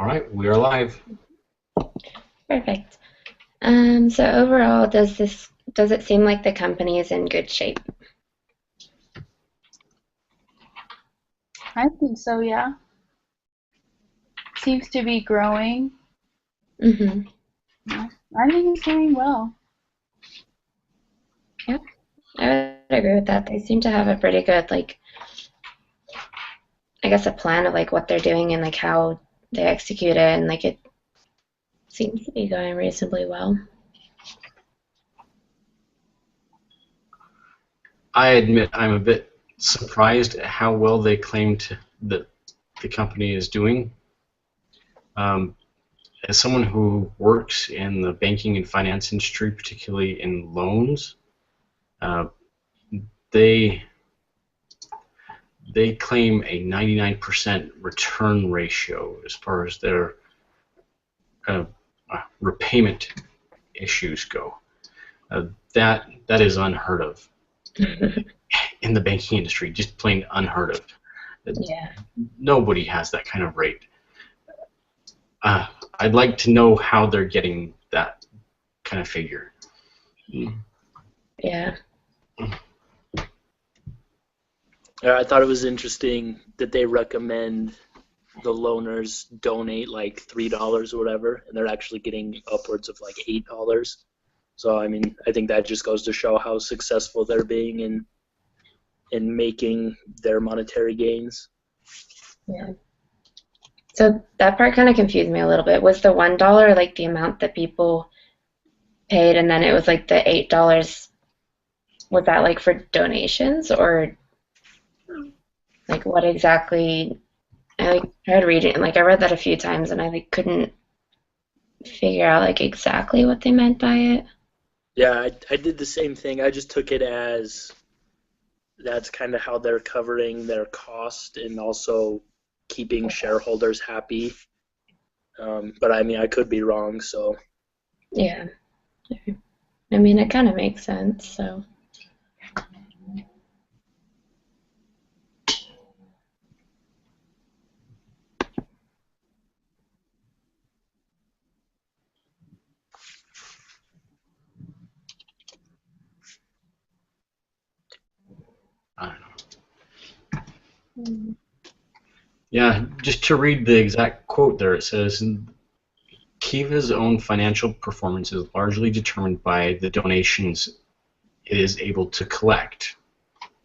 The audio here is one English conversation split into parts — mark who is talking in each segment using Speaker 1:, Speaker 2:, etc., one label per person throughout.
Speaker 1: All right, we are live.
Speaker 2: Perfect. So overall, does it seem like the company is in good shape?
Speaker 3: I think so, yeah. Seems to be growing.
Speaker 2: Mm-hmm.
Speaker 3: Yeah, I think it's doing well.
Speaker 2: Yeah, I would agree with that. They seem to have a pretty good, I guess a plan of what they're doing and how they execute it, and it seems to be going reasonably well.
Speaker 1: I admit I'm a bit surprised at how well they claimed that the company is doing. As someone who works in the banking and finance industry, particularly in loans, uh, they they claim a 99% return ratio as far as their uh, repayment issues go. That is unheard of in the banking industry, just plain unheard of.
Speaker 2: Yeah.
Speaker 1: Nobody has that kind of rate. I'd like to know how they're getting that kind of figure.
Speaker 2: Yeah.
Speaker 4: I thought it was interesting that they recommend the loaners donate like $3 or whatever, and they're actually getting upwards of like $8. So I mean, I think that just goes to show how successful they're being in making their monetary gains.
Speaker 2: Yeah. So that part kind of confused me a little bit. Was the $1 the amount that people paid, and then it was the $8? Was that for donations, or what exactly? I tried reading it, I read that a few times, and I couldn't figure out exactly what they meant by it.
Speaker 4: Yeah, I did the same thing. I just took it as that's kind of how they're covering their cost and also keeping shareholders happy. But I mean, I could be wrong, so.
Speaker 2: Yeah. I mean, it kind of makes sense, so.
Speaker 1: I don't know. Yeah, just to read the exact quote there, it says, Kiva's own financial performance is largely determined by the donations it is able to collect.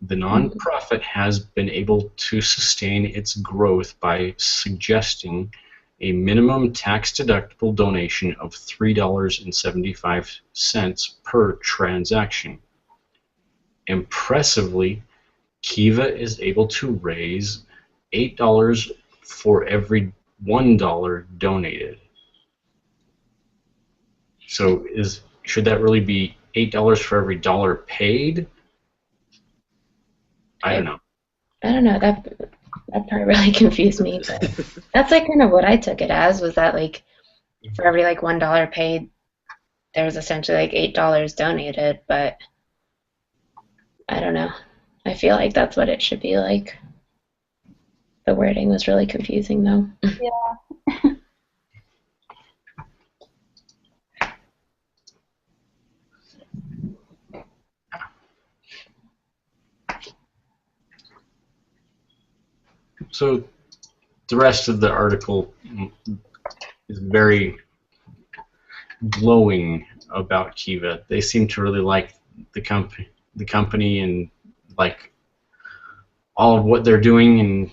Speaker 1: The nonprofit has been able to sustain its growth by suggesting a minimum tax-deductible donation of $3.75 per transaction. Impressively, Kiva is able to raise $8 for every $1 donated. So should that really be $8 for every dollar paid? I don't know.
Speaker 2: I don't know. That part really confused me, but that's kind of what I took it as, was that for every $1 paid, there was essentially $8 donated, but I don't know. I feel like that's what it should be like. The wording was really confusing, though.
Speaker 3: Yeah.
Speaker 1: So the rest of the article is very glowing about Kiva. They seem to really like the company, and like all of what they're doing, and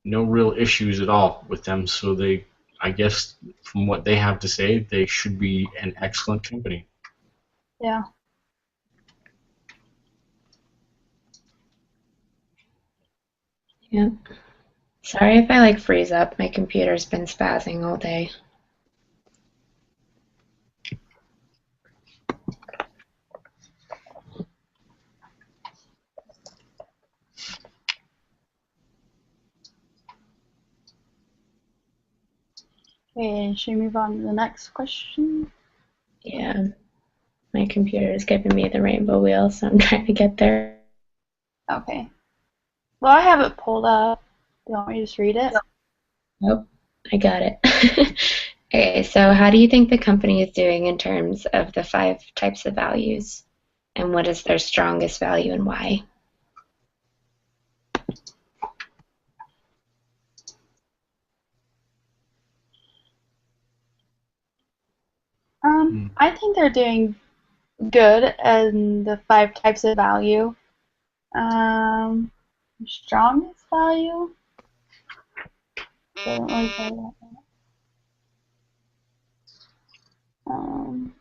Speaker 1: no real issues at all with them. So I guess from what they have to say, they should be an excellent company.
Speaker 3: Yeah.
Speaker 2: Yeah. Sorry if I freeze up. My computer's been spazzing all day.
Speaker 3: Okay, should we move on to the next question?
Speaker 2: Yeah. My computer is giving me the rainbow wheel, so I'm trying to get there.
Speaker 3: Okay. Well, I have it pulled up. Do you want me to just read it?
Speaker 2: Oh, I got it. Okay, so how do you think the company is doing in terms of the 5 types of values? And what is their strongest value and why?
Speaker 3: I think they're doing good in the 5 types of value. Strongest value? Doesn't really say that. Um,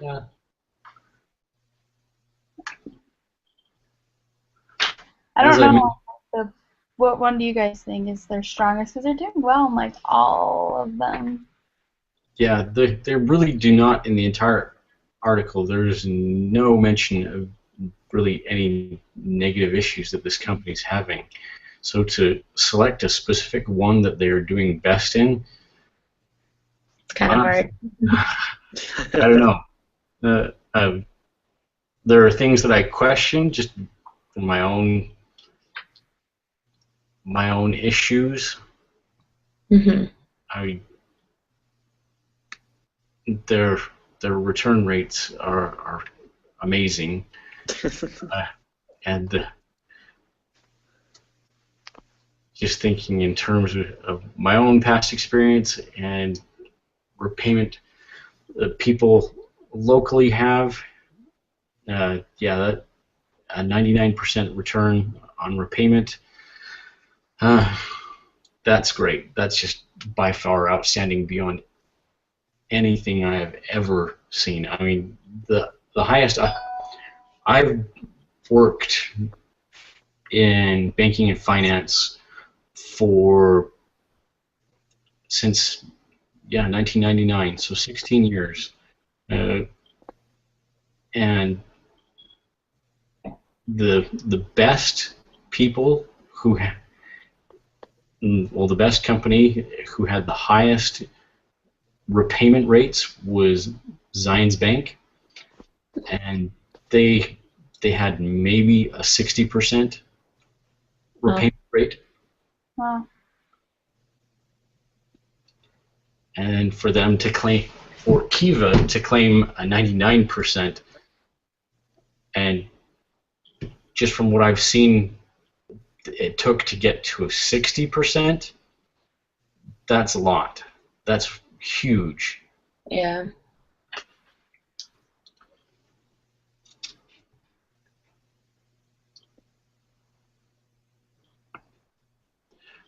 Speaker 1: Yeah.
Speaker 3: I
Speaker 1: As
Speaker 3: don't
Speaker 1: I
Speaker 3: know. What one do you guys think is their strongest? Because they're doing well in like all of them.
Speaker 1: Yeah, they really do not, in the entire article, there's no mention of really any negative issues that this company's having. So to select a specific one that they are doing best in,
Speaker 2: It's kind of hard.
Speaker 1: I don't know. There are things that I question just from my own issues.
Speaker 2: Hmm.
Speaker 1: I their their return rates are amazing, and just thinking in terms of my own past experience and repayment that people locally have, yeah, that a 99% return on repayment, uh, that's great. That's just by far outstanding beyond anything I have ever seen. I mean, the highest I've worked in banking and finance for since 1999, so 16 years, uh, and the best people who the best company who had the highest repayment rates was Zions Bank, and they they had maybe a 60% repayment rate,
Speaker 3: Wow.
Speaker 1: and for Kiva to claim a 99%, and just from what I've seen, it took to get to a 60%. That's a lot. That's huge.
Speaker 2: Yeah.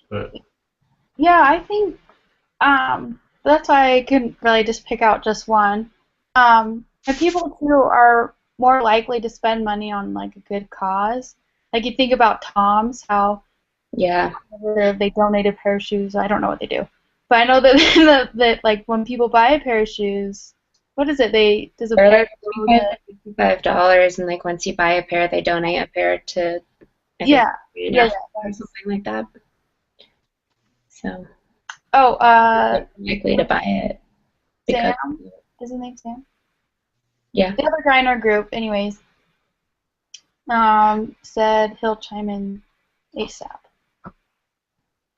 Speaker 1: But
Speaker 3: Yeah, I think that's why I couldn't really just pick out just one. And people too are more likely to spend money on like a good cause. Like you think about Tom's, how
Speaker 2: Yeah.
Speaker 3: they donate a pair of shoes. I don't know what they do, but I know that that like when people buy a pair of shoes, what is it? Does a
Speaker 2: They're
Speaker 3: pair
Speaker 2: like
Speaker 3: go to?
Speaker 2: $55, and like once you buy a pair, they donate a pair to, I think,
Speaker 3: Yeah, yeah,
Speaker 2: Africa or
Speaker 3: that's,
Speaker 2: something like that. So
Speaker 3: oh,
Speaker 2: they're likely to buy it because,
Speaker 3: Sam. Is his name Sam?
Speaker 2: yeah.
Speaker 3: The other guy in our group, anyways, said he'll chime in ASAP.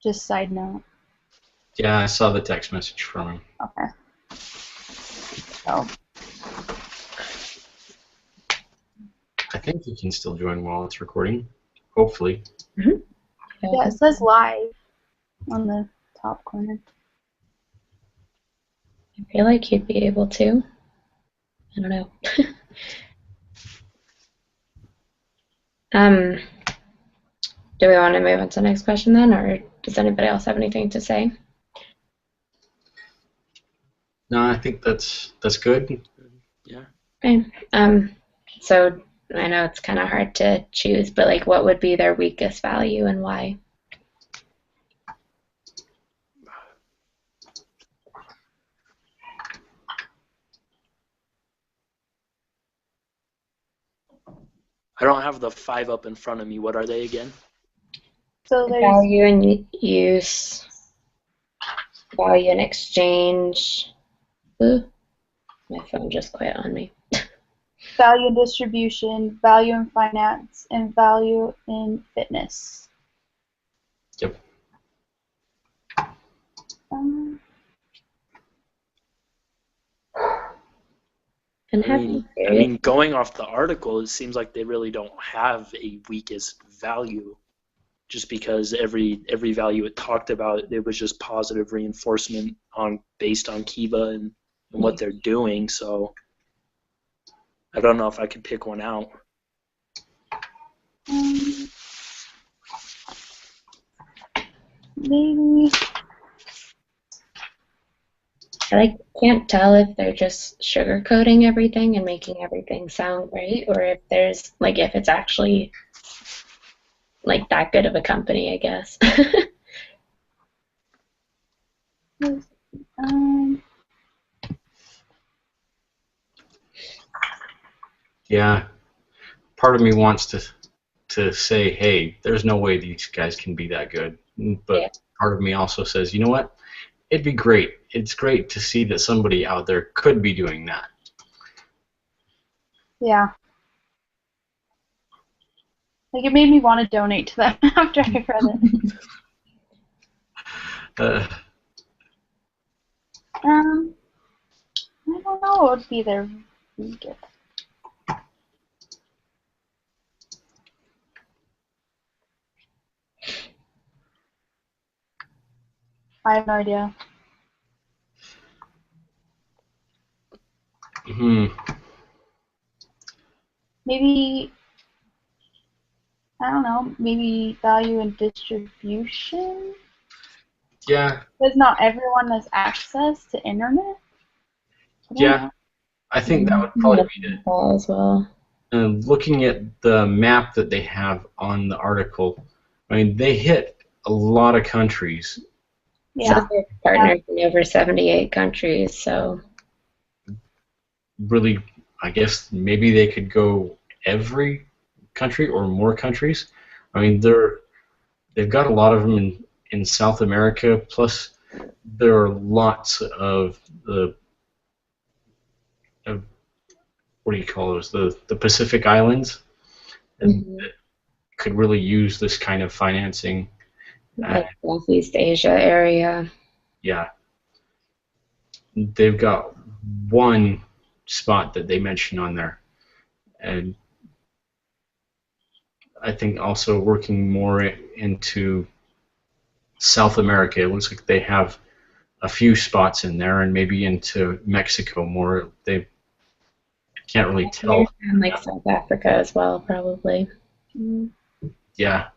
Speaker 3: Just side note.
Speaker 1: yeah, I saw the text message from him.
Speaker 3: Okay. So,
Speaker 1: I think he can still join while it's recording. Hopefully.
Speaker 3: yeah, it says live on the top corner.
Speaker 2: I feel like you'd be able to. I don't know. um, do we want to move on to the next question then, or does anybody else have anything to say?
Speaker 1: No, I think that's good.
Speaker 4: Yeah.
Speaker 2: Okay. So I know it's kind of hard to choose, but like, what would be their weakest value and why?
Speaker 4: I don't have the 5 up in front of me. What are they again?
Speaker 3: So there's
Speaker 2: Value and use, value and exchange. Ooh, my phone just quit on me.
Speaker 3: value in distribution, value in finance, and value in fitness.
Speaker 1: Yep.
Speaker 2: And
Speaker 4: I mean, going off the article, it seems like they really don't have a weakest value, just because every value it talked about, it was just positive reinforcement based on Kiva and what they're doing. So I don't know if I could pick one out.
Speaker 3: Maybe.
Speaker 2: I can't tell if they're just sugarcoating everything and making everything sound great, or if there's if it's actually that good of a company, I guess.
Speaker 1: Yeah. Part of me wants to say, hey, there's no way these guys can be that good. But
Speaker 2: Yeah.
Speaker 1: part of me also says, you know what? It'd be great. It's great to see that somebody out there could be doing that.
Speaker 3: Yeah. It made me want to donate to them after I read it. I don't know what would be their weakest. I have no idea. Maybe, I don't know, maybe value in distribution?
Speaker 1: Yeah.
Speaker 3: Because not everyone has access to internet?
Speaker 1: Yeah. I think that would probably be it.
Speaker 2: As well.
Speaker 1: Looking at the map that they have on the article, I mean, they hit a lot of countries.
Speaker 3: Yeah.
Speaker 2: So they're partners in over 78 countries, so.
Speaker 1: Really, I guess maybe they could go every country or more countries. I mean, they've got a lot of them in South America, plus there are lots of what do you call those? The Pacific Islands that could really use this kind of financing.
Speaker 2: Like Southeast Asia area.
Speaker 1: Yeah. They've got one spot that they mention on there. And I think also working more into South America, it looks like they have a few spots in there, and maybe into Mexico more. They can't really tell.
Speaker 2: And like South Africa as well, probably.
Speaker 1: Yeah.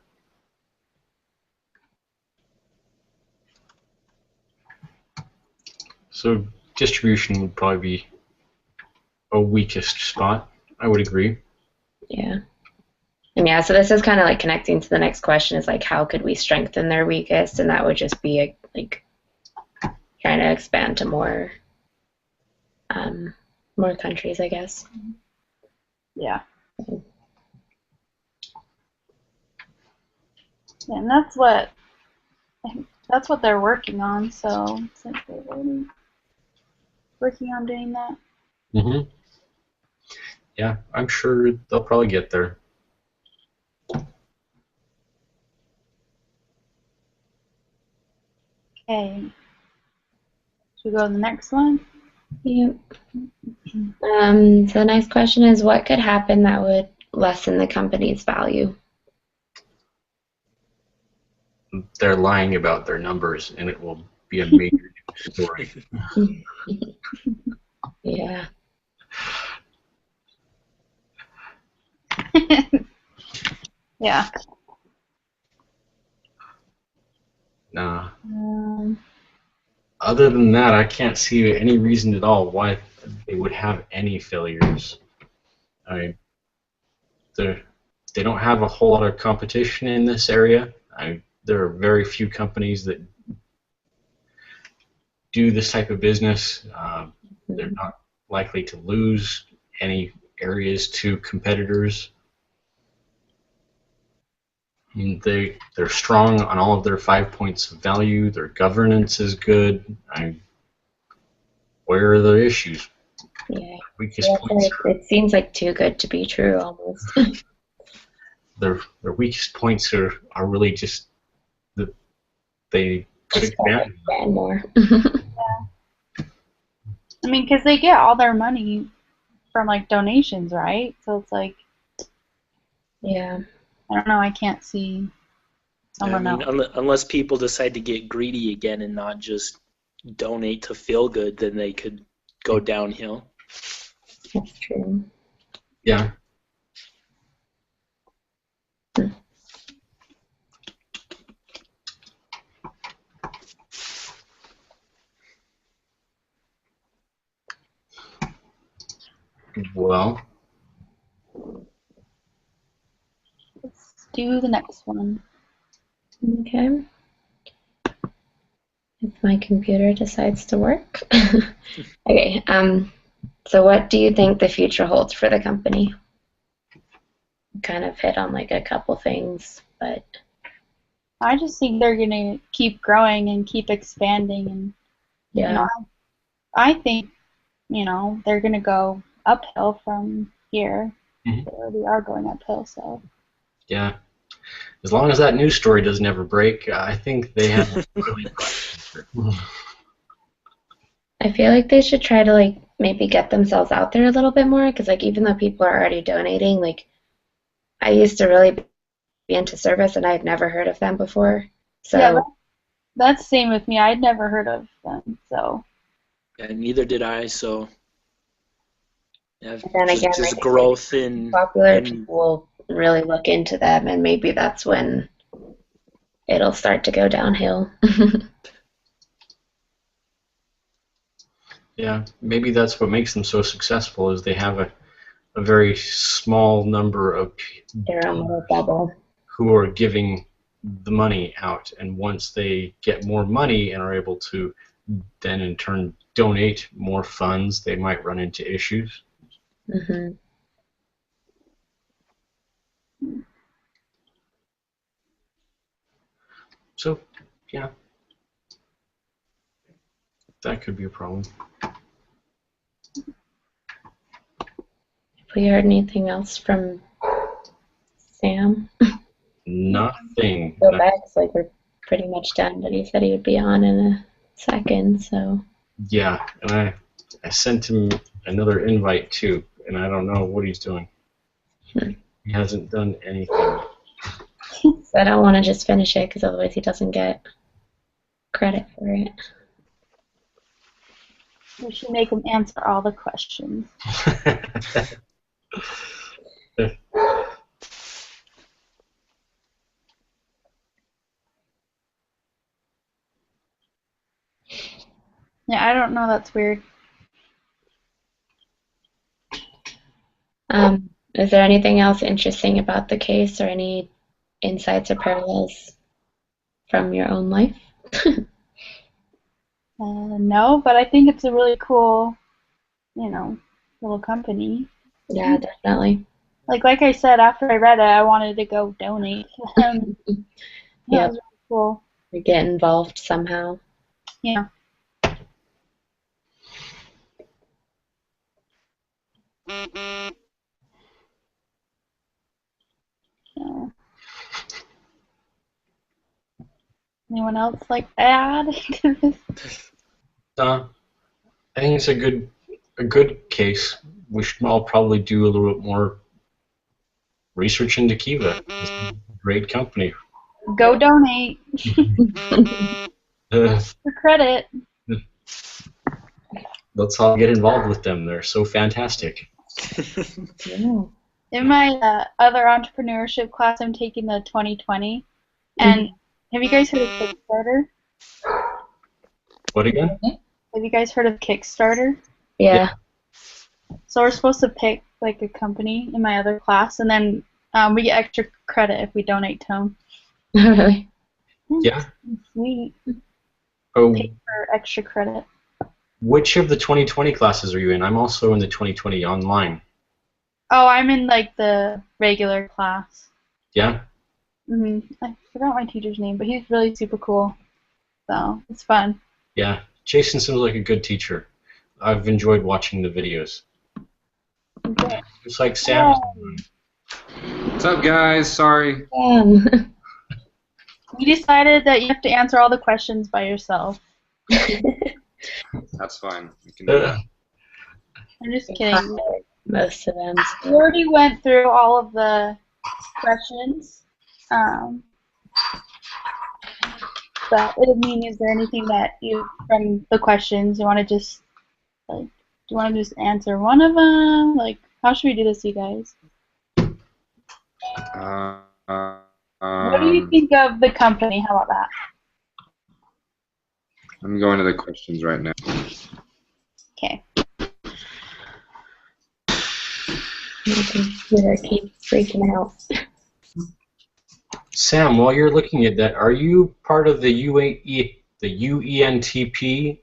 Speaker 1: So distribution would probably be a weakest spot. I would agree.
Speaker 2: Yeah. And yeah, so this is kind of like connecting to the next question is how could we strengthen their weakest? And that would just be trying to expand to more countries, I guess.
Speaker 3: Yeah. And that's what they're working on, so since they're already working on doing that.
Speaker 1: Mm-hmm. Yeah, I'm sure they'll probably get there.
Speaker 3: Okay. Should we go to the next one?
Speaker 2: Yep. So the next question is, what could happen that would lessen the company's value?
Speaker 1: They're lying about their numbers, and it will be a major story.
Speaker 2: Yeah.
Speaker 3: Yeah.
Speaker 1: Nah. Other than that, I can't see any reason at all why they would have any failures. I mean, they don't have a whole lot of competition in this area. There are very few companies that do this type of business. They're not likely to lose any areas to competitors. They're strong on all of their 5 points of value. Their governance is good. Where are the issues?
Speaker 2: Yeah.
Speaker 1: Weakest
Speaker 2: Yeah,
Speaker 1: points.
Speaker 2: it seems like too good to be true almost.
Speaker 1: Their weakest points are really just that they could
Speaker 2: Just gotta
Speaker 1: expand.
Speaker 2: expand more.
Speaker 3: I mean, because they get all their money from like donations, right? So it's like,
Speaker 2: Yeah.
Speaker 3: I don't know. I can't see
Speaker 4: I
Speaker 3: someone
Speaker 4: mean,
Speaker 3: else.
Speaker 4: unless people decide to get greedy again and not just donate to feel good, then they could go downhill.
Speaker 2: That's true.
Speaker 1: Yeah. Well,
Speaker 3: Let's do the next one.
Speaker 2: Okay. If my computer decides to work. Okay. So what do you think the future holds for the company? Kind of hit on like a couple things, but
Speaker 3: I just think they're gonna keep growing and keep expanding, and
Speaker 2: yeah.
Speaker 3: you know, I think they're gonna go uphill from here.
Speaker 1: Mhm.
Speaker 3: They already are going uphill, so.
Speaker 1: yeah. As long as that news story doesn't ever break, I think they have a really bright future.
Speaker 2: I feel like they should try to like maybe get themselves out there a little bit more because like even though people are already donating, like I used to really be into service and I had never heard of them before.
Speaker 3: Yeah,
Speaker 2: So
Speaker 3: that's the same with me. I'd never heard of them, so.
Speaker 4: And neither did I, so yeah,
Speaker 2: then again,
Speaker 4: just
Speaker 2: like
Speaker 4: growth in
Speaker 2: popular, people will really look into them and maybe that's when it'll start to go downhill.
Speaker 1: Yeah, maybe that's what makes them so successful is they have a very small number of
Speaker 2: Their own little
Speaker 1: donors
Speaker 2: bubble.
Speaker 1: who are giving the money out, and once they get more money and are able to then in turn donate more funds, they might run into issues.
Speaker 2: Hmm.
Speaker 1: So, yeah, that could be a problem.
Speaker 2: Have we heard anything else from Sam?
Speaker 1: Nothing.
Speaker 2: Go back, it's like we're pretty much done, but he said he would be on in a second, so.
Speaker 1: Yeah, and I sent him another invite too, and I don't know what he's doing. He hasn't done anything.
Speaker 2: So I don't want to just finish it because otherwise he doesn't get credit for it.
Speaker 3: We should make them answer all the questions. Yeah, I don't know. That's weird.
Speaker 2: Is there anything else interesting about the case or any insights or parallels from your own life?
Speaker 3: No, but I think it's a really cool, little company.
Speaker 2: Yeah, definitely.
Speaker 3: Like I said, after I read it, I wanted to go donate to them. That
Speaker 2: Yep.
Speaker 3: was really cool.
Speaker 2: We get involved somehow.
Speaker 3: Yeah. So, anyone else like to add to this?
Speaker 1: I think it's a good case. We should all probably do a little bit more research into Kiva. It's a great company.
Speaker 3: Go donate
Speaker 1: Uh,
Speaker 3: for credit.
Speaker 1: let's all get involved with them. They're so fantastic.
Speaker 2: Yeah.
Speaker 3: In my other entrepreneurship class, I'm taking the 2020. And have you guys heard of Kickstarter?
Speaker 1: What again?
Speaker 3: Have you guys heard of Kickstarter?
Speaker 2: Yeah.
Speaker 3: So we're supposed to pick like a company in my other class, and then we get extra credit if we donate to them.
Speaker 2: Really?
Speaker 1: Yeah.
Speaker 3: Sweet.
Speaker 1: Oh,
Speaker 3: Pay for extra credit.
Speaker 1: which of the 2020 classes are you in? I'm also in the 2020 online.
Speaker 3: Oh, I'm in like the regular class.
Speaker 1: Yeah.
Speaker 3: I forgot my teacher's name, but he's really super cool. So it's fun.
Speaker 1: Yeah. Jason seems like a good teacher. I've enjoyed watching the videos.
Speaker 3: Okay.
Speaker 1: Just like Sam's.
Speaker 5: What's up, guys? Sorry.
Speaker 3: We decided that you have to answer all the questions by yourself.
Speaker 5: That's fine. We can do that.
Speaker 3: I'm just kidding.
Speaker 2: Most of them.
Speaker 3: We already went through all of the questions. But I mean, is there anything that you, from the questions, you want to just, like, do you want to just answer one of them? Like, how should we do this, you guys? What do you think of the company? How about that?
Speaker 5: I'm going to the questions right now.
Speaker 3: Okay.
Speaker 2: My computer keeps freaking out.
Speaker 1: Sam, while you're looking at that, are you part of the UENTP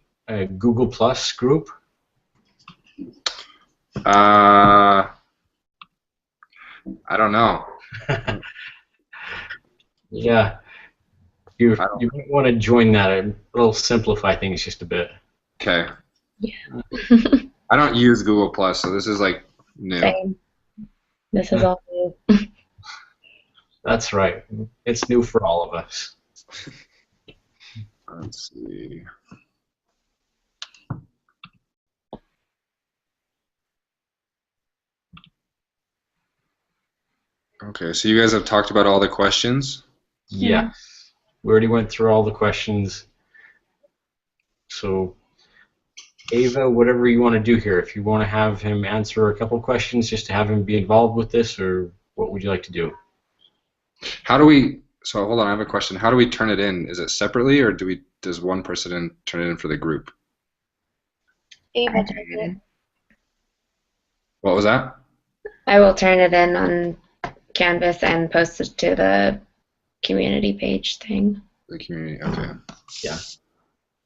Speaker 1: Google Plus group?
Speaker 5: I don't know.
Speaker 1: Yeah. You might want to join that. It'll simplify things just a bit.
Speaker 5: Okay.
Speaker 2: Yeah.
Speaker 5: I don't use Google Plus, so this is like new.
Speaker 2: Same. This is all new.
Speaker 1: That's right. It's new for all of us.
Speaker 5: Let's see. Okay, so you guys have talked about all the questions?
Speaker 1: Yeah. We already went through all the questions. So, Ava, whatever you want to do here, if you want to have him answer a couple questions just to have him be involved with this, or what would you like to do?
Speaker 5: How do we, so hold on, I have a question. How do we turn it in? Is it separately, or does one person turn it in for the group?
Speaker 3: Ava took it.
Speaker 5: What was that?
Speaker 2: I will turn it in on Canvas and post it to the community page thing.
Speaker 5: The community, okay.
Speaker 1: Yeah.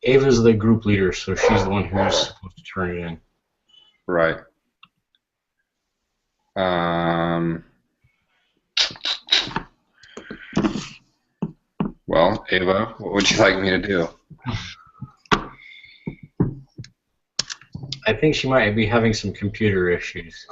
Speaker 1: Ava's the group leader, so she's the one who's supposed to turn it in.
Speaker 5: Right. Well, Ava, what would you like me to do?
Speaker 1: I think she might be having some computer issues.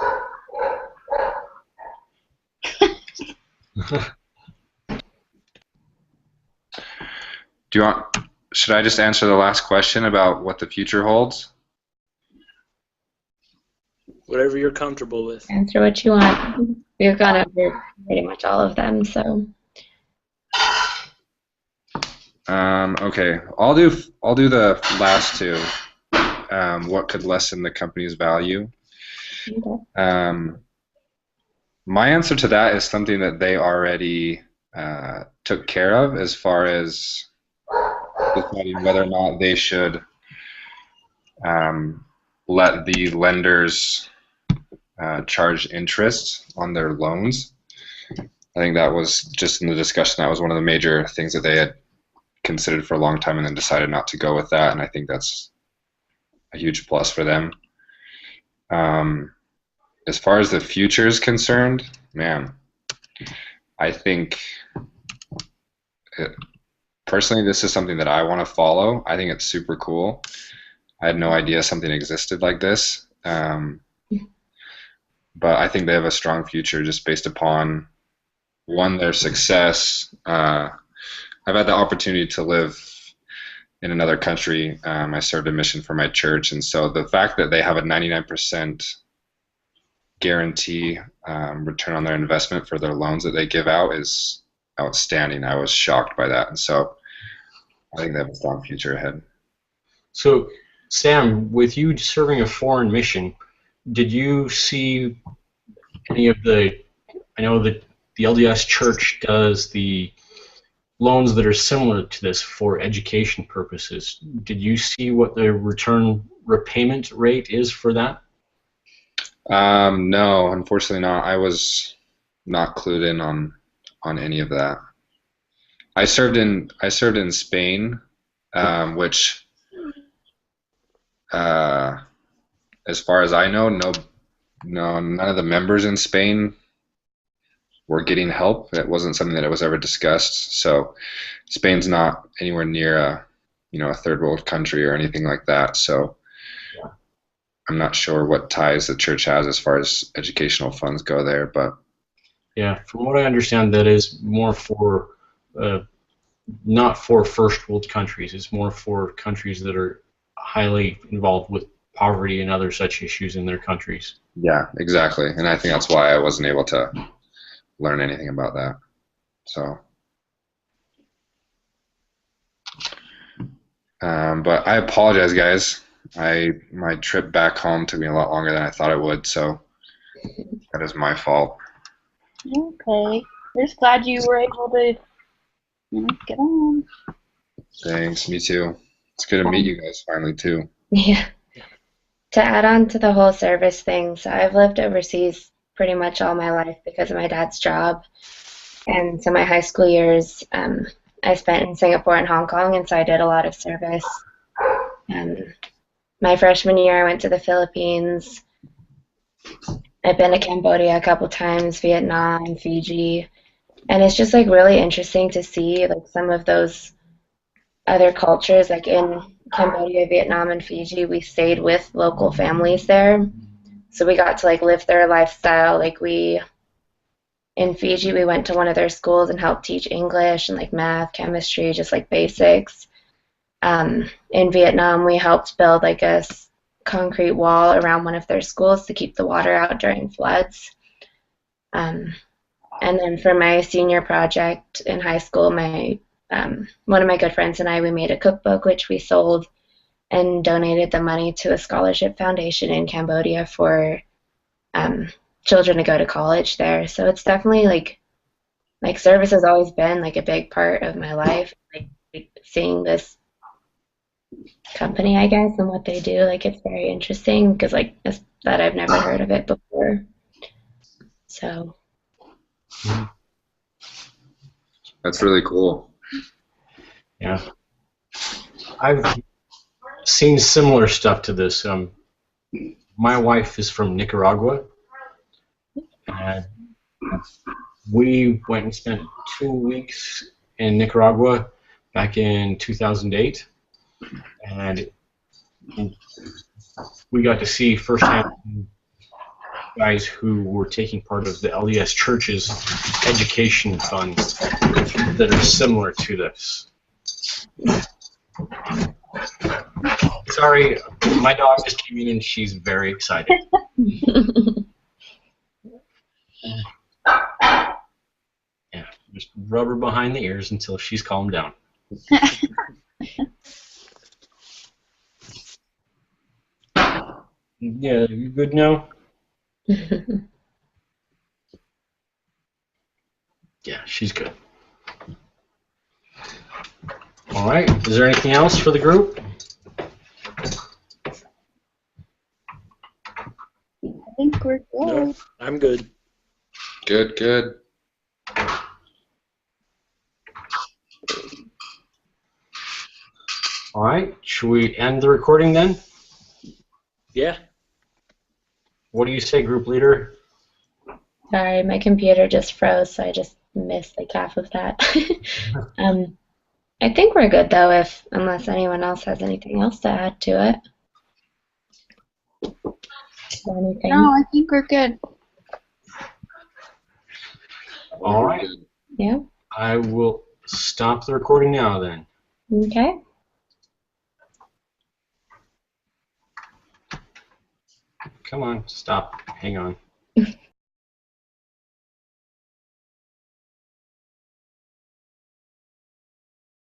Speaker 5: Do you want? Should I just answer the last question about what the future holds?
Speaker 4: Whatever you're comfortable with.
Speaker 2: Answer what you want. We've gone over pretty much all of them, so.
Speaker 5: Okay, I'll do the last two. What could lessen the company's value?
Speaker 2: Okay.
Speaker 5: My answer to that is something that they already took care of, as far as deciding whether or not they should let the lenders charge interest on their loans. I think that was just in the discussion. That was one of the major things that they had considered for a long time and then decided not to go with that, and I think that's a huge plus for them. As far as the future is concerned, man, I think personally this is something that I want to follow. I think it's super cool. I had no idea something existed like this, but I think they have a strong future just based upon, one, their success. I've had the opportunity to live in another country. I served a mission for my church, and so the fact that they have a 99% guarantee return on their investment for their loans that they give out is outstanding. I was shocked by that, and so I think they have a strong future ahead.
Speaker 1: So, Sam, with you serving a foreign mission, did you see any of the, I know that the LDS Church does the loans that are similar to this for education purposes. Did you see what the return repayment rate is for that?
Speaker 5: No, unfortunately not. I was not clued in on any of that. I served in Spain, which, as far as I know, none of the members in Spain were getting help. It wasn't something that was ever discussed. So Spain's not anywhere near a third world country or anything like that. So I'm not sure what ties the church has as far as educational funds go there, but
Speaker 1: Yeah, from what I understand, that is more for not for first world countries. It's more for countries that are highly involved with poverty and other such issues in their countries.
Speaker 5: yeah, exactly. And I think that's why I wasn't able to learn anything about that. So, but I apologize, guys. My trip back home took me a lot longer than I thought it would, so that is my fault.
Speaker 3: Okay. We're just glad you were able to get on.
Speaker 5: Thanks, me too. It's good to meet you guys finally too.
Speaker 2: Yeah. To add on to the whole service thing, so I've lived overseas pretty much all my life because of my dad's job. And so my high school years, I spent in Singapore and Hong Kong, and so I did a lot of service. My freshman year, I went to the Philippines. I've been to Cambodia a couple times, Vietnam, Fiji, and it's just like really interesting to see like some of those other cultures. Like in Cambodia, Vietnam, and Fiji, we stayed with local families there, so we got to like live their lifestyle. Like in Fiji, we went to one of their schools and helped teach English and like math, chemistry, just like basics. In Vietnam, we helped build like a concrete wall around one of their schools to keep the water out during floods. And then for my senior project in high school, one of my good friends and I, we made a cookbook which we sold and donated the money to a scholarship foundation in Cambodia for children to go to college there. So it's definitely like service has always been like a big part of my life. Like seeing this company, I guess, and what they do, like it's very interesting because like that I've never heard of it before. So
Speaker 5: That's really cool.
Speaker 1: Yeah, I've seen similar stuff to this. My wife is from Nicaragua, and we went and spent 2 weeks in Nicaragua back in 2008, and we got to see firsthand guys who were taking part of the LDS Church's education funds that are similar to this. Sorry, my dog just came in and she's very excited. Yeah, just rub her behind the ears until she's calmed down. Yeah, you good now? Yeah, she's good. All right. Is there anything else for the group?
Speaker 3: I think we're good.
Speaker 4: No, I'm good.
Speaker 5: Good, good.
Speaker 1: All right. Should we end the recording then?
Speaker 4: Yeah.
Speaker 1: What do you say, group leader?
Speaker 2: sorry, my computer just froze, so I just missed like half of that. I think we're good though, unless anyone else has anything else to add to it. Or anything.
Speaker 3: No, I think we're good.
Speaker 1: All right.
Speaker 2: Yeah.
Speaker 1: I will stop the recording now then.
Speaker 2: Okay.
Speaker 1: Come on, stop. Hang on.